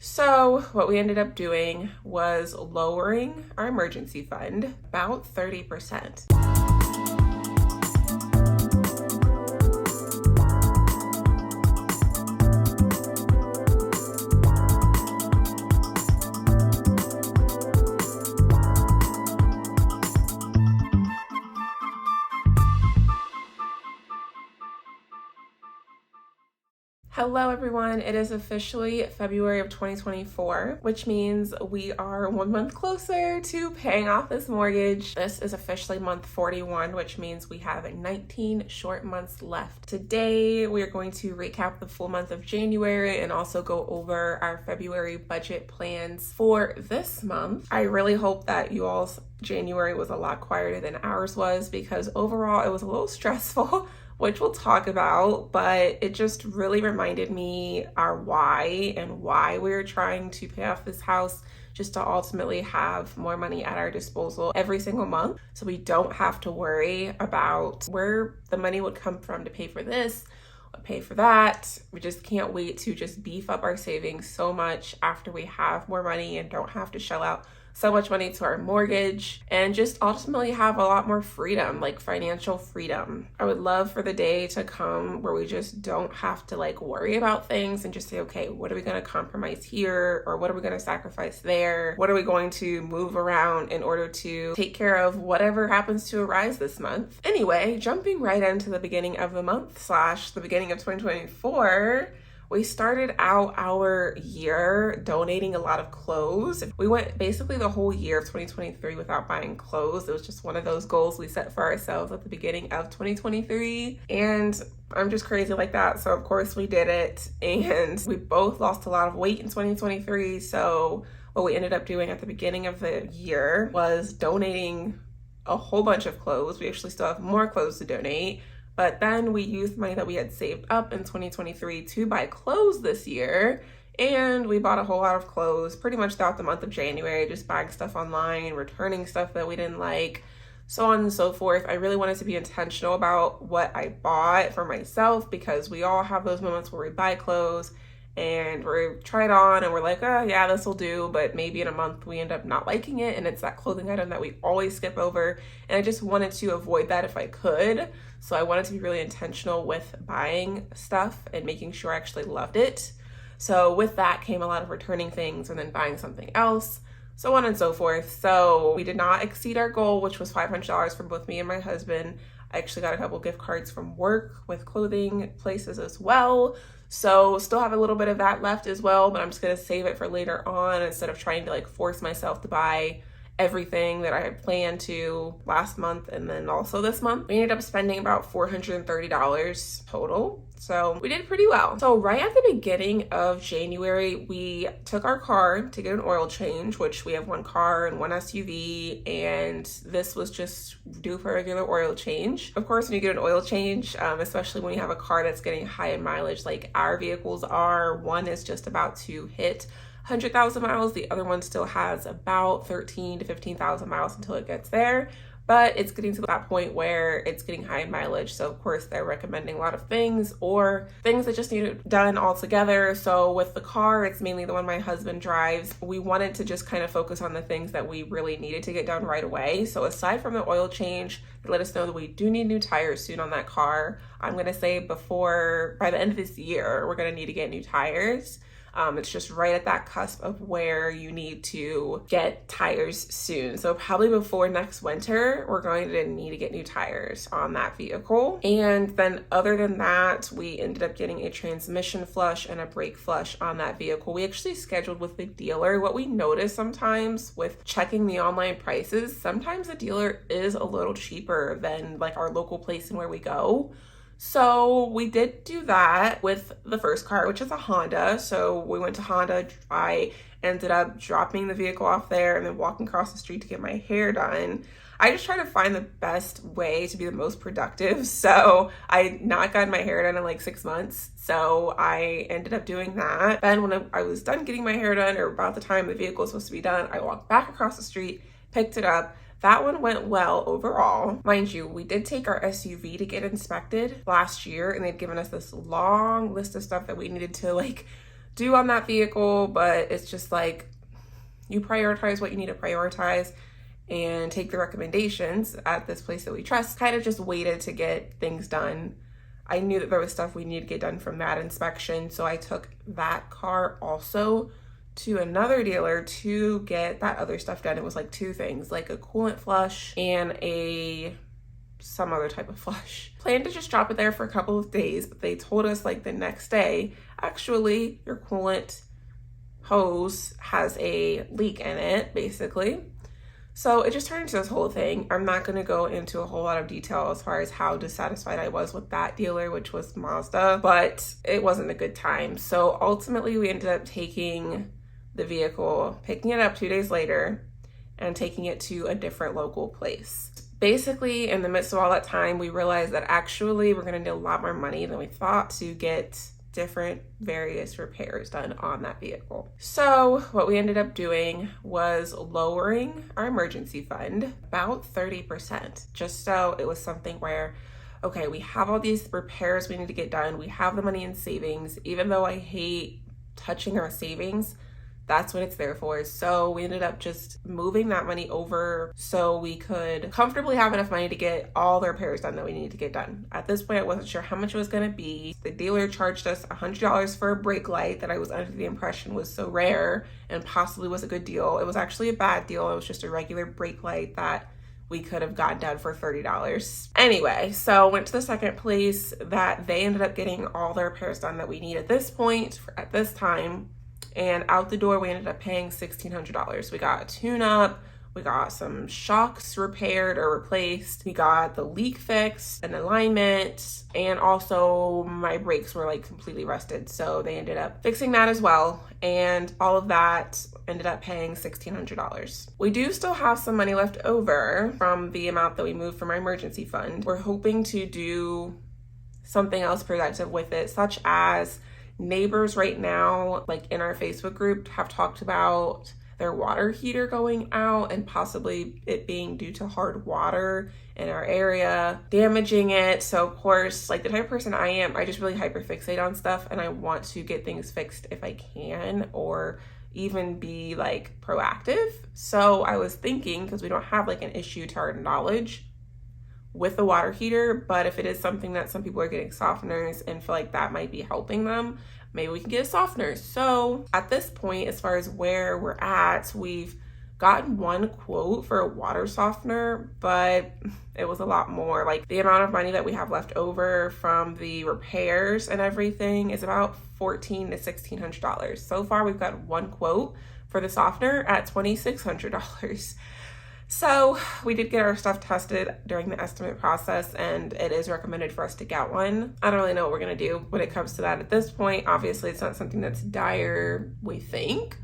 So what we ended up doing was lowering our emergency fund about 30%. Hello everyone, it is officially February of 2024, which means we are 1 month closer to paying off this mortgage. This is officially month 41, which means we have 19 short months left. Today, we are going to recap the full month of January and also go over our February budget plans for this month. I really hope that you all's January was a lot quieter than ours was, because overall it was a little stressful, which we'll talk about, but it just really reminded me our why and why we're trying to pay off this house, just to ultimately have more money at our disposal every single month, so we don't have to worry about where the money would come from to pay for this, pay for that. We just can't wait to just beef up our savings so much after we have more money and don't have to shell out so much money to our mortgage, and just ultimately have a lot more freedom, like financial freedom. I would love for the day to come where we just don't have to worry about things and just say, okay, what are we going to compromise here, or what are we going to sacrifice there? What are we going to move around in order to take care of whatever happens to arise this month? Anyway, jumping right into the beginning of the month / the beginning of 2024, we started out our year donating a lot of clothes. We went basically the whole year of 2023 without buying clothes. It was just one of those goals we set for ourselves at the beginning of 2023. And I'm just crazy like that. So of course we did it. And we both lost a lot of weight in 2023. So what we ended up doing at the beginning of the year was donating a whole bunch of clothes. We actually still have more clothes to donate. But then we used money that we had saved up in 2023 to buy clothes this year. And we bought a whole lot of clothes pretty much throughout the month of January, just buying stuff online, returning stuff that we didn't like, so on and so forth. I really wanted to be intentional about what I bought for myself, because we all have those moments where we buy clothes and we try it on and we're like, oh yeah, this will do, but maybe in a month we end up not liking it, and it's that clothing item that we always skip over. And I just wanted to avoid that if I could. So I wanted to be really intentional with buying stuff and making sure I actually loved it. So with that came a lot of returning things and then buying something else, so on and so forth. So we did not exceed our goal, which was $500 for both me and my husband. I actually got a couple gift cards from work with clothing places as well. So still have a little bit of that left as well, but I'm just gonna save it for later on instead of trying to force myself to buy everything that I had planned to last month and then also this month. We ended up spending about $430 total. So we did pretty well. So right at the beginning of January, we took our car to get an oil change, which we have one car and one SUV, and this was just due for a regular oil change. Of course, when you get an oil change, especially when you have a car that's getting high in mileage like our vehicles are, one is just about to hit 100,000 miles. The other one still has about 13 to 15,000 miles until it gets there, but it's getting to that point where it's getting high in mileage. So of course they're recommending a lot of things or things that just need it done altogether. So with the car, it's mainly the one my husband drives. We wanted to just kind of focus on the things that we really needed to get done right away. So aside from the oil change, they let us know that we do need new tires soon on that car. I'm gonna say by the end of this year, we're gonna need to get new tires. It's just right at that cusp of where you need to get tires soon. So probably before next winter, we're going to need to get new tires on that vehicle. And then other than that, we ended up getting a transmission flush and a brake flush on that vehicle. We actually scheduled with the dealer. What we notice sometimes with checking the online prices, sometimes the dealer is a little cheaper than our local place and where we go. So we did do that with the first car, which is a Honda. So we went to Honda. I ended up dropping the vehicle off there and then walking across the street to get my hair done. I just try to find the best way to be the most productive. So I had not gotten my hair done in 6 months. So I ended up doing that. Then when I was done getting my hair done, or about the time the vehicle was supposed to be done, I walked back across the street, picked it up. That one went well overall. Mind you, we did take our SUV to get inspected last year, and they'd given us this long list of stuff that we needed to do on that vehicle, but it's just like you prioritize what you need to prioritize and take the recommendations at this place that we trust. Kind of just waited to get things done. I knew that there was stuff we needed to get done from that inspection, so I took that car also to another dealer to get that other stuff done. It was like 2 things, like a coolant flush and some other type of flush. Planned to just drop it there for a couple of days, but they told us like the next day, actually, your coolant hose has a leak in it, basically. So it just turned into this whole thing. I'm not going to go into a whole lot of detail as far as how dissatisfied I was with that dealer, which was Mazda, but it wasn't a good time. So ultimately we ended up taking the vehicle, picking it up 2 days later, and taking it to a different local place. Basically, in the midst of all that time, we realized that actually we're going to need a lot more money than we thought to get different various repairs done on that vehicle. So what we ended up doing was lowering our emergency fund about 30%, just so it was something where, okay, we have all these repairs we need to get done. We have the money in savings. Even though I hate touching our savings, that's what it's there for. So we ended up just moving that money over so we could comfortably have enough money to get all the repairs done that we needed to get done. At this point, I wasn't sure how much it was going to be. The dealer charged us $100 for a brake light that I was under the impression was so rare and possibly was a good deal. It was actually a bad deal. It was just a regular brake light that we could have gotten done for $30. Anyway, so went to the second place that they ended up getting all the repairs done that we need at this point, at this time. And out the door, we ended up paying $1,600. We got a tune-up, we got some shocks repaired or replaced, we got the leak fixed, an alignment, and also my brakes were like completely rusted. So they ended up fixing that as well. And all of that ended up paying $1,600. We do still have some money left over from the amount that we moved from our emergency fund. We're hoping to do something else productive with it, such as neighbors right now, like in our Facebook group, have talked about their water heater going out and possibly it being due to hard water in our area, damaging it. So of course, like the type of person I am, I just really hyperfixate on stuff and I want to get things fixed if I can, or even be like proactive. So I was thinking, because we don't have like an issue to our knowledge with the water heater, but if it is something that some people are getting softeners and feel like that might be helping them, maybe we can get a softener. So at this point, as far as where we're at, we've gotten 1 quote for a water softener, but it was a lot more. Like the amount of money that we have left over from the repairs and everything is about $1,400 to $1,600. So far, we've got 1 quote for the softener at $2,600. So we did get our stuff tested during the estimate process and it is recommended for us to get one. I don't really know what we're going to do when it comes to that at this point. Obviously, it's not something that's dire, we think,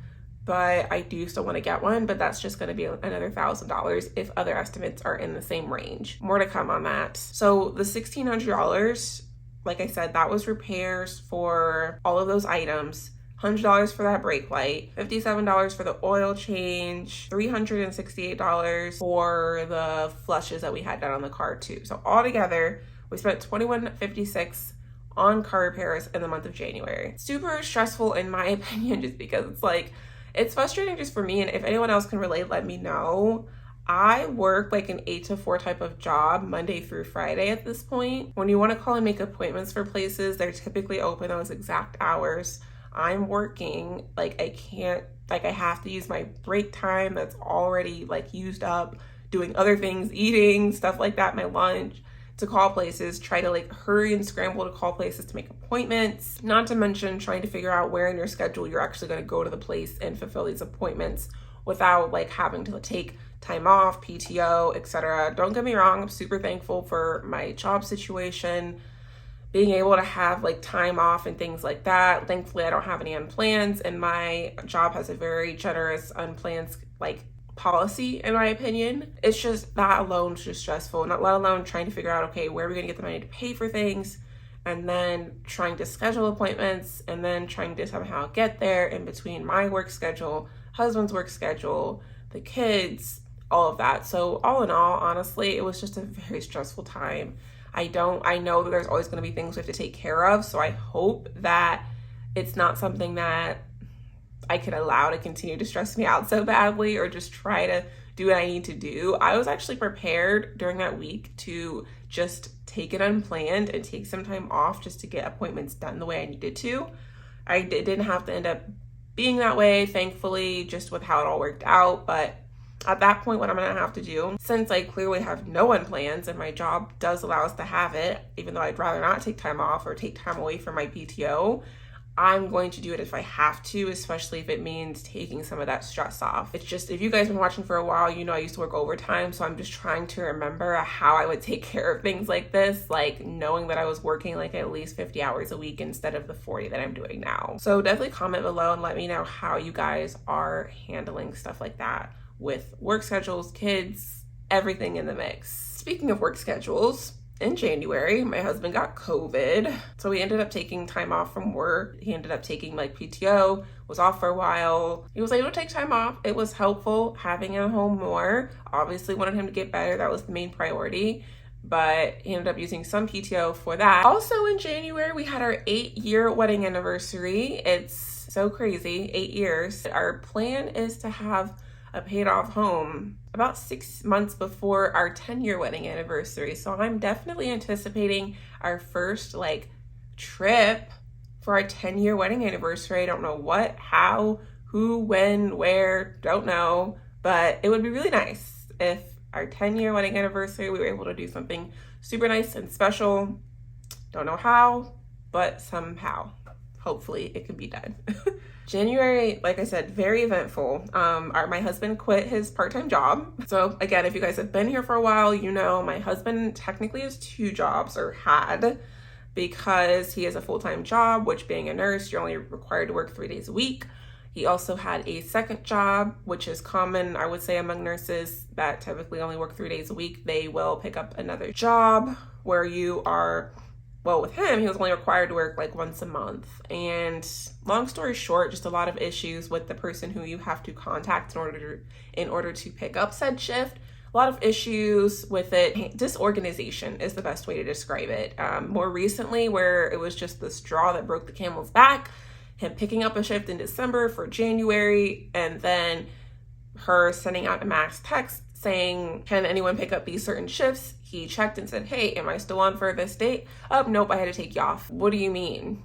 but I do still want to get one, but that's just going to be another $1,000 if other estimates are in the same range. More to come on that. So the $1,600, like I said, that was repairs for all of those items. $100 for that brake light, $57 for the oil change, $368 for the flushes that we had done on the car too. So altogether, we spent $2,156 on car repairs in the month of January. Super stressful in my opinion, just because it's like, it's frustrating just for me, and if anyone else can relate, let me know. I work like an 8 to 4 type of job Monday through Friday at this point. When you want to call and make appointments for places, they're typically open those exact hours. I'm working, like I have to use my break time that's already like used up, doing other things, eating, stuff like that, my lunch, to call places, try to like hurry and scramble to call places to make appointments, not to mention trying to figure out where in your schedule you're actually going to go to the place and fulfill these appointments without like having to take time off, PTO, etc. Don't get me wrong, I'm super thankful for my job situation, being able to have like time off and things like that. Thankfully, I don't have any unplans, and my job has a very generous unplanned like policy, in my opinion. It's just that alone is just stressful, not let alone trying to figure out, okay, where are we gonna get the money to pay for things, and then trying to schedule appointments, and then trying to somehow get there in between my work schedule, husband's work schedule, the kids, all of that. So all in all, honestly, it was just a very stressful time. I know that there's always going to be things we have to take care of, so I hope that it's not something that I could allow to continue to stress me out so badly or just try to do what I need to do. I was actually prepared during that week to just take it unplanned and take some time off just to get appointments done the way I needed to. It didn't have to end up being that way, thankfully, just with how it all worked out. But at that point, what I'm gonna have to do, since I clearly have no unplans and my job does allow us to have it, even though I'd rather not take time off or take time away from my PTO, I'm going to do it if I have to, especially if it means taking some of that stress off. It's just, if you guys have been watching for a while, you know I used to work overtime, so I'm just trying to remember how I would take care of things like this, like knowing that I was working like at least 50 hours a week instead of the 40 that I'm doing now. So definitely comment below and let me know how you guys are handling stuff like that with work schedules, kids, everything in the mix. Speaking of work schedules, in January, my husband got COVID, so we ended up taking time off from work. He ended up taking like PTO, was off for a while. He was able to take time off. It was helpful having him home more. Obviously wanted him to get better. That was the main priority, but he ended up using some PTO for that. Also in January, we had our 8-year wedding anniversary. It's so crazy, 8 years. Our plan is to have a paid off home about 6 months before our 10-year wedding anniversary. So I'm definitely anticipating our first like trip for our 10-year wedding anniversary. I don't know what, how, who, when, where, don't know, but it would be really nice if our 10-year wedding anniversary, we were able to do something super nice and special. Don't know how, but somehow, hopefully it can be done. January, like I said, very eventful. My husband quit his part-time job. So again, if you guys have been here for a while, you know my husband technically has 2 jobs, or had, because he has a full-time job, which being a nurse, you're only required to work 3 days a week. He also had a second job, which is common, I would say, among nurses that typically only work 3 days a week. They will pick up another job where you are, well, with him, he was only required to work like once a month. And long story short, just a lot of issues with the person who you have to contact in order to pick up said shift. A lot of issues with it. Disorganization is the best way to describe it. More recently, where it was just the straw that broke the camel's back, him picking up a shift in December for January, and then her sending out a mass text saying, can anyone pick up these certain shifts? He checked and said, hey, am I still on for this date? Oh, nope, I had to take you off. What do you mean?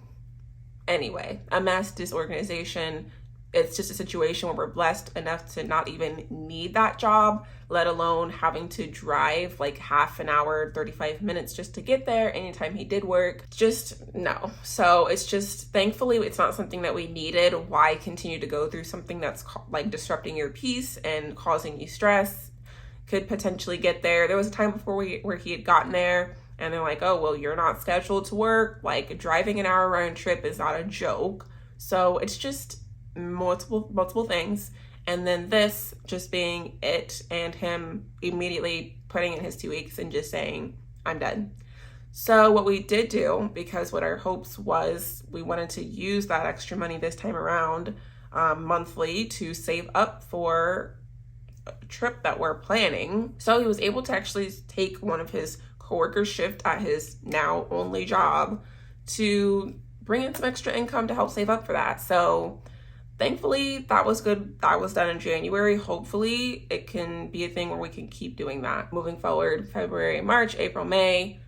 Anyway, a mass disorganization. It's just a situation where we're blessed enough to not even need that job, let alone having to drive like half an hour, 35 minutes just to get there anytime he did work. Just no. So it's just, thankfully, it's not something that we needed. Why continue to go through something that's like disrupting your peace and causing you stress? Could potentially get there. There was a time before where he had gotten there and they're like, oh, well, you're not scheduled to work. Like, driving an hour round trip is not a joke. So it's just multiple things. And then this just being it, and him immediately putting in his 2 weeks and just saying, I'm done. So what we did do, because what our hopes was, we wanted to use that extra money this time around monthly to save up for trip that we're planning. So he was able to actually take one of his coworkers' shift at his now only job to bring in some extra income to help save up for that. So thankfully that was good. That was done in January. Hopefully it can be a thing where we can keep doing that moving forward. February, March, April, May,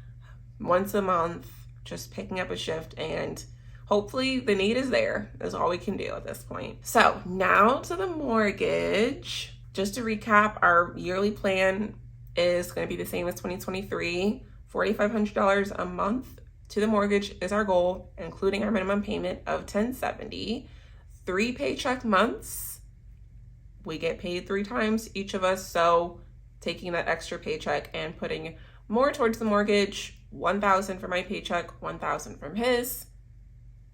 once a month, just picking up a shift, and hopefully the need is there, is all we can do at this point. So now to the mortgage. Just to recap, our yearly plan is going to be the same as 2023. $4,500 a month to the mortgage is our goal, including our minimum payment of $1,070. 3 paycheck months. We get paid 3 times each of us, so taking that extra paycheck and putting more towards the mortgage, $1,000 for my paycheck, $1,000 from his,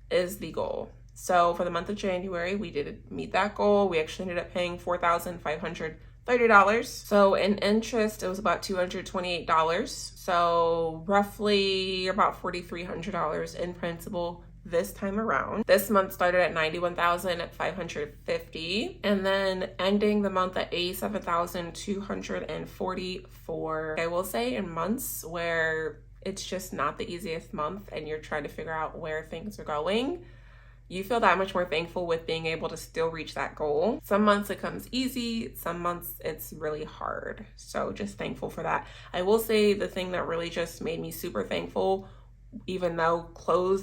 is the goal. So for the month of January, we did meet that goal. We actually ended up paying $4,530. So in interest, it was about $228. So roughly about $4,300 in principal this time around. This month started at $91,550 and then ending the month at $87,244. I will say, in months where it's just not the easiest month and you're trying to figure out where things are going, you feel that much more thankful with being able to still reach that goal. Some months it comes easy, some months it's really hard. So just thankful for that. I will say the thing that really just made me super thankful, even though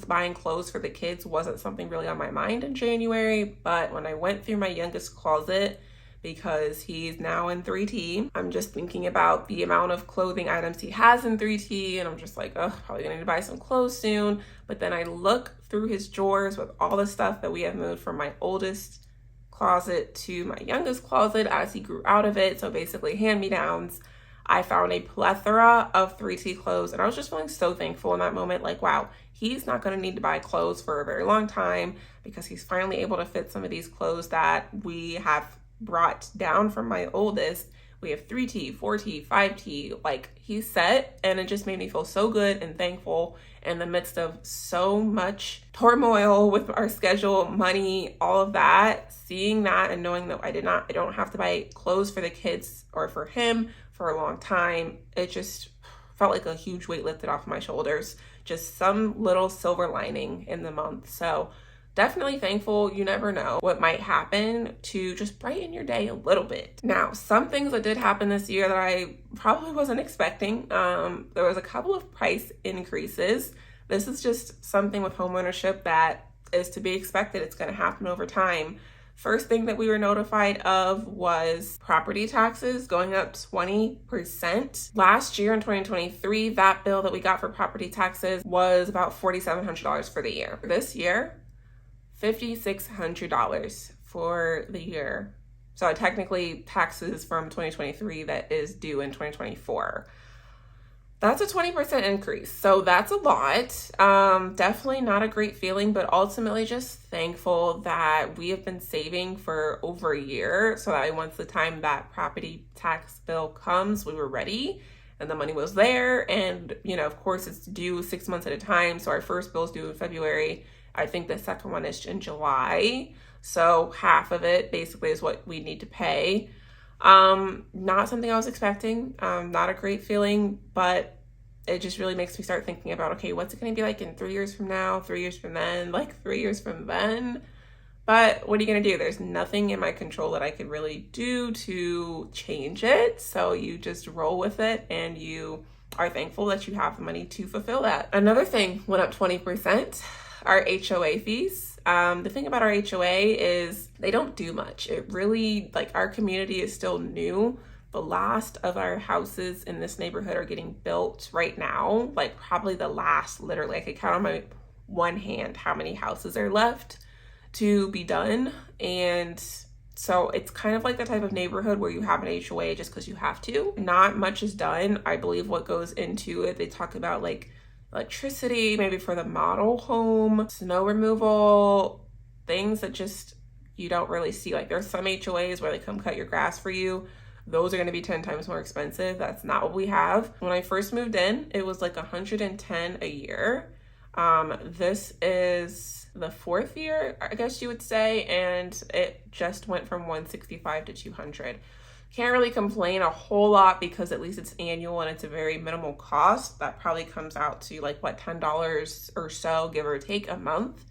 buying clothes for the kids wasn't something really on my mind in January, but when I went through my youngest closet, because he's now in 3T, I'm just thinking about the amount of clothing items he has in 3T, and I'm just like, oh, probably gonna need to buy some clothes soon. But then I look through his drawers with all the stuff that we have moved from my oldest closet to my youngest closet as he grew out of it. So basically hand-me-downs. I found a plethora of 3T clothes, and I was just feeling so thankful in that moment. Like, wow, he's not going to need to buy clothes for a very long time because he's finally able to fit some of these clothes that we have brought down from my oldest. We have 3T, 4T, 5T, like he's set, and it just made me feel so good and thankful in the midst of so much turmoil with our schedule, money, all of that. Seeing that and knowing that I don't have to buy clothes for the kids or for him for a long time, it just felt like a huge weight lifted off my shoulders. Just some little silver lining in the month. So definitely thankful. You never know what might happen to just brighten your day a little bit. Now, some things that did happen this year that I probably wasn't expecting. There was a couple of price increases. This is just something with homeownership that is to be expected. It's going to happen over time. First thing that we were notified of was property taxes going up 20%. Last year in 2023, that bill that we got for property taxes was about $4,700 for the year. This year, $5,600 for the year. So technically taxes from 2023 that is due in 2024. That's a 20% increase. So that's a lot. Definitely not a great feeling, but ultimately just thankful that we have been saving for over a year so that once the time that property tax bill comes, we were ready and the money was there. And, of course, it's due 6 months at a time. So our first bill is due in February. I think the second one is in July. So half of it basically is what we need to pay. Not something I was expecting. Not a great feeling, but it just really makes me start thinking about, okay, what's it going to be like in 3 years from now, 3 years from then, like 3 years from then? But what are you going to do? There's nothing in my control that I could really do to change it. So you just roll with it and you are thankful that you have the money to fulfill that. Another thing went up 20%, our HOA fees. The thing about our HOA is they don't do much. It really, our community is still new. The last of our houses in this neighborhood are getting built right now. Probably the last, literally, I could count on my one hand how many houses are left to be done. And so it's kind of like the type of neighborhood where you have an HOA just because you have to. Not much is done. I believe what goes into it, they talk about electricity, maybe for the model home, snow removal, things that just you don't really see. There's some HOAs where they come cut your grass for you. Those are going to be 10 times more expensive. That's not what we have. When I first moved in, it was $110 a year. This is the fourth year, I guess you would say, and it just went from $165 to $200. Can't really complain a whole lot because at least it's annual and it's a very minimal cost. That probably comes out to $10 or so, give or take, a month.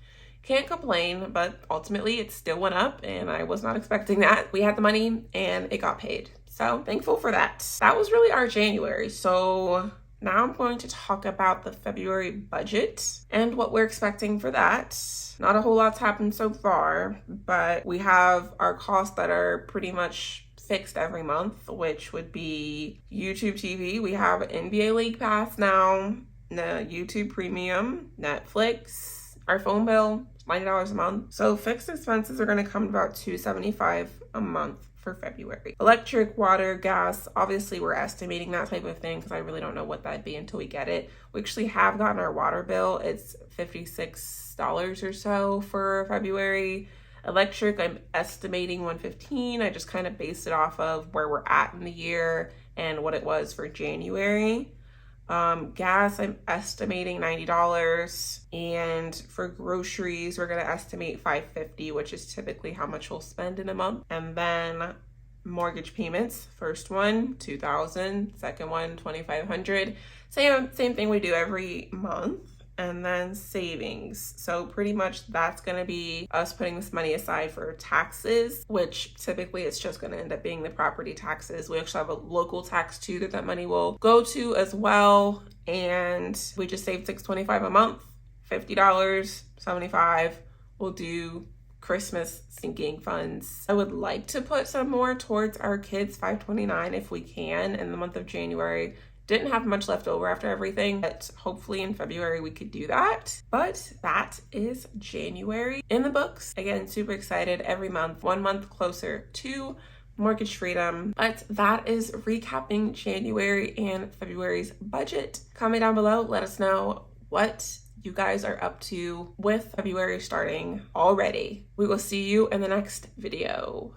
Can't complain, but ultimately it still went up and I was not expecting that. We had the money and it got paid. So thankful for that. That was really our January. So now I'm going to talk about the February budget and what we're expecting for that. Not a whole lot's happened so far, but we have our costs that are pretty much fixed every month, which would be YouTube TV. We have NBA League Pass now, the YouTube Premium, Netflix, our phone bill, $90 a month. So fixed expenses are going to come to about $275 a month for February. Electric, water, gas, obviously we're estimating that type of thing because I really don't know what that'd be until we get it. We actually have gotten our water bill. It's $56 or so for February. Electric, I'm estimating $115. I just kind of based it off of where we're at in the year and what it was for January. Gas, I'm estimating $90. And for groceries, we're going to estimate $550, which is typically how much we'll spend in a month. And then mortgage payments, first one, $2,000, second one, $2,500. Same thing we do every month. and then savings. So pretty much that's going to be us putting this money aside for taxes, which typically it's just going to end up being the property taxes. We actually have a local tax too that money will go to as well. And we just saved $625 a month, $50, $75. We'll do Christmas sinking funds. I would like to put some more towards our kids' $529 if we can in the month of January. Didn't have much left over after everything, but hopefully in February we could do that. But that is January in the books. Again, super excited every month, 1 month closer to mortgage freedom. But that is recapping January and February's budget. Comment down below, let us know what you guys are up to with February starting already. We will see you in the next video.